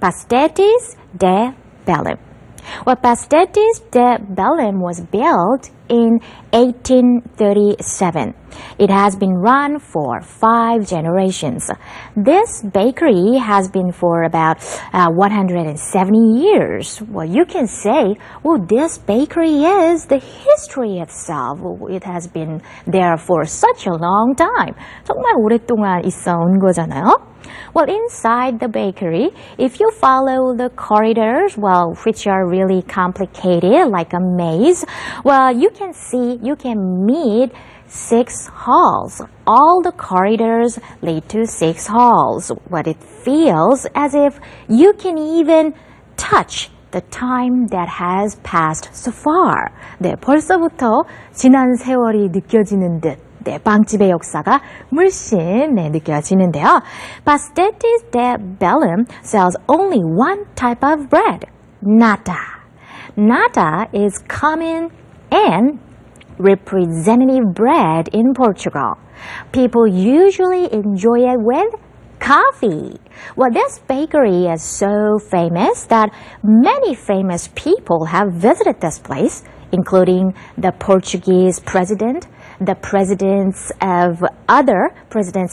Pastetis de Belém. Well, Pastetis de Belém was built in 1837. It has been run for 5 generations. This bakery has been for about 170 years. Well, you can say, well, this bakery is the history itself. It has been there for such a long time. 정말 오랫동안 있어 온 거잖아요. Well, inside the bakery, if you follow the corridors, well, which are really complicated, like a maze, well, you can meet 6 halls. All the corridors lead to 6 halls. What it feels as if you can even touch the time that has passed so far. 네, 벌써부터 지난 세월이 느껴지는 듯. 네, 빵집의 역사가 물씬 느껴지는데요. Pastetis de Belém sells only one type of bread, nata. Nata is common and representative bread in Portugal. People usually enjoy it with coffee. Well, this bakery is so famous that many famous people have visited this place, including the Portuguese president, the presidents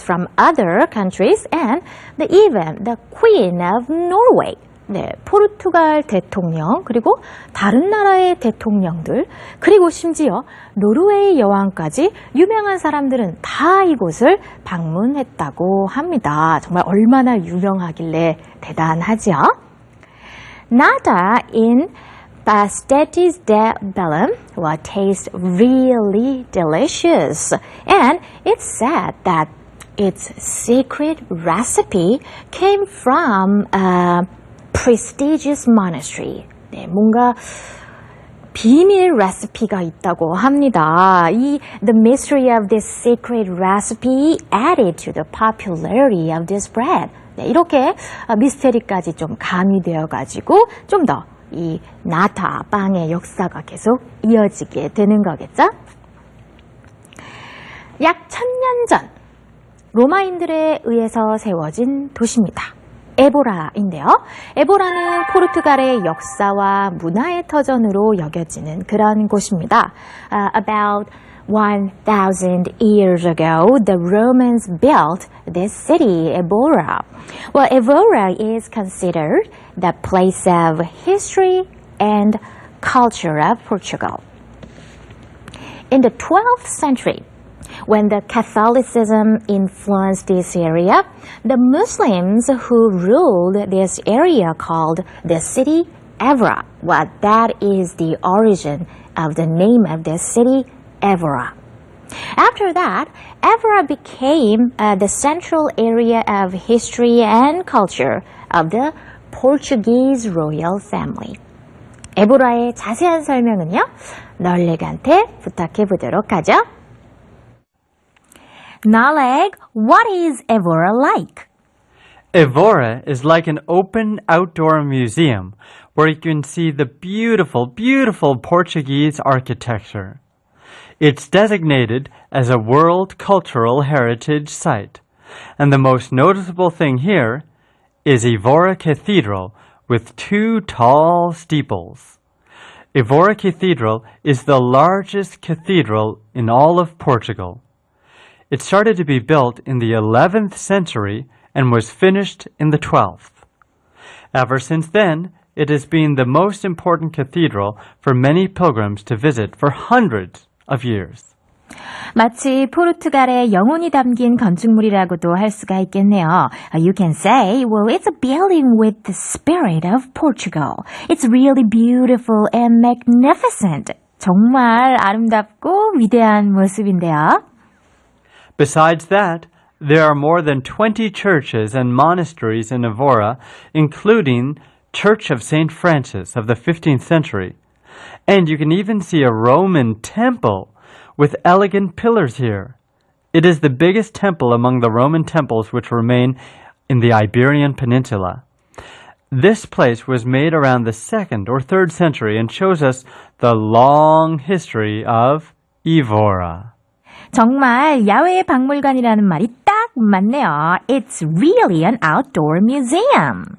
from other countries, and even the Queen of Norway. 네, 포르투갈 대통령, 그리고 다른 나라의 대통령들, 그리고 심지어 노르웨이 여왕까지 유명한 사람들은 다 이곳을 방문했다고 합니다. 정말 얼마나 유명하길래 대단하죠? Nata in Pastetis de Belém will taste really delicious, and it's said that its secret recipe came from a prestigious monastery. 네, 뭔가 비밀 레시피가 있다고 합니다. The mystery of this secret recipe added to the popularity of this bread. 네, 이렇게 미스테리까지 좀 가미되어가지고 좀 더 이 나타 빵의 역사가 계속 이어지게 되는 거겠죠? 약 1000년 전 로마인들에 의해서 세워진 도시입니다. 에보라인데요. 에보라는 포르투갈의 역사와 문화의 터전으로 여겨지는 그런 곳입니다. About 1,000 years ago, the Romans built this city, Évora. Well, Évora is considered the place of history and culture of Portugal. In the 12th century, when the Catholicism influenced this area, the Muslims who ruled this area called the city Évora. Well, that is the origin of the name of this city, Évora. After that, Évora became the central area of history and culture of the Portuguese royal family. 에보라의 자세한 설명은요, 널렉한테 부탁해 보도록 하죠. Naleg, what is Évora like? Évora is like an open outdoor museum where you can see the beautiful, beautiful Portuguese architecture. It's designated as a World Cultural Heritage Site, and the most noticeable thing here is Évora Cathedral with 2 tall steeples. Évora Cathedral is the largest cathedral in all of Portugal. It started to be built in the 11th century and was finished in the 12th. Ever since then, it has been the most important cathedral for many pilgrims to visit for hundreds of years. 마치 포르투갈의 영혼이 담긴 건축물이라고도 할 수가 있겠네요. You can say, well, it's a building with the spirit of Portugal. It's really beautiful and magnificent. 정말 아름답고 위대한 모습인데요. Besides that, there are more than 20 churches and monasteries in Évora, including Church of St. Francis of the 15th century. And you can even see a Roman temple with elegant pillars here. It is the biggest temple among the Roman temples which remain in the Iberian Peninsula. This place was made around the 2nd or 3rd century and shows us the long history of Évora. 정말 야외 박물관이라는 말이 딱 맞네요. It's really an outdoor museum.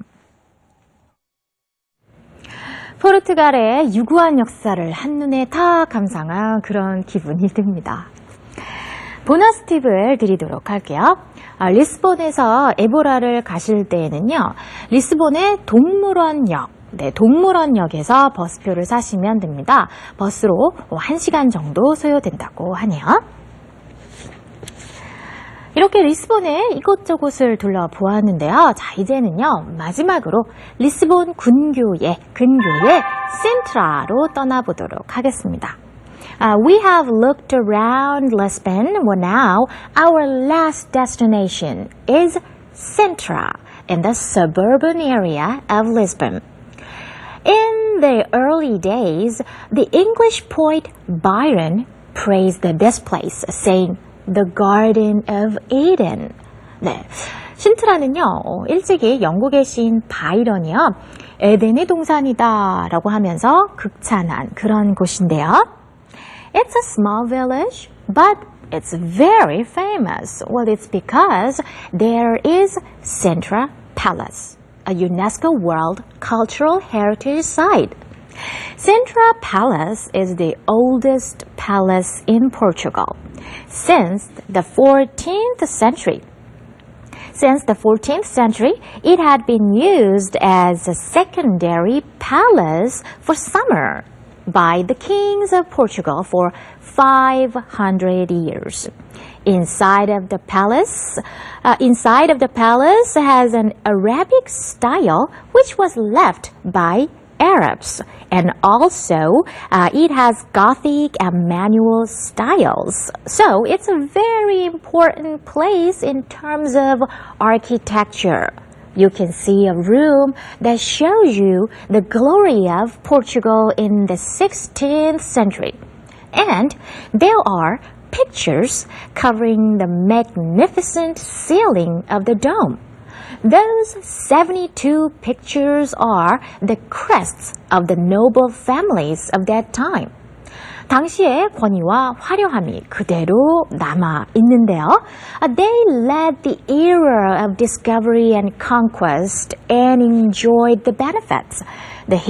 포르투갈의 유구한 역사를 한눈에 다 감상한 그런 기분이 듭니다. 보너스 팁을 드리도록 할게요. 리스본에서 에보라를 가실 때에는요, 리스본의 동물원역, 동물원역에서 버스표를 사시면 됩니다. 버스로 1시간 정도 소요된다고 하네요. 이렇게 리스본의 이곳저곳을 둘러보았는데요. 자, 이제는요, 마지막으로 리스본 근교의 신트라로 떠나보도록 하겠습니다. We have looked around Lisbon. Well, now our last destination is Sintra in the suburban area of Lisbon. In the early days, the English poet Byron praised this place, saying, The Garden of Eden. 네, 신트라는요, 일찍이 영국의 시인 바이런이요, 에덴의 동산이다 라고 하면서 극찬한 그런 곳인데요. It's a small village, but it's very famous. Well, it's because there is Sintra Palace, a UNESCO World Cultural Heritage Site. Sintra Palace is the oldest palace in Portugal. Since the 14th century, it had been used as a secondary palace for summer by the kings of Portugal for 500 years. Inside of the palace has an Arabic style which was left by Arabs, and also it has Gothic and manual styles. So it's a very important place in terms of architecture. You can see a room that shows you the glory of Portugal in the 16th century. And there are pictures covering the magnificent ceiling of the dome. Those 72 pictures are the crests of the noble families of that time. 당시의 권위와 화려함이 그대로 남아 있는데요. They led the era of discovery and conquest and enjoyed the benefits. The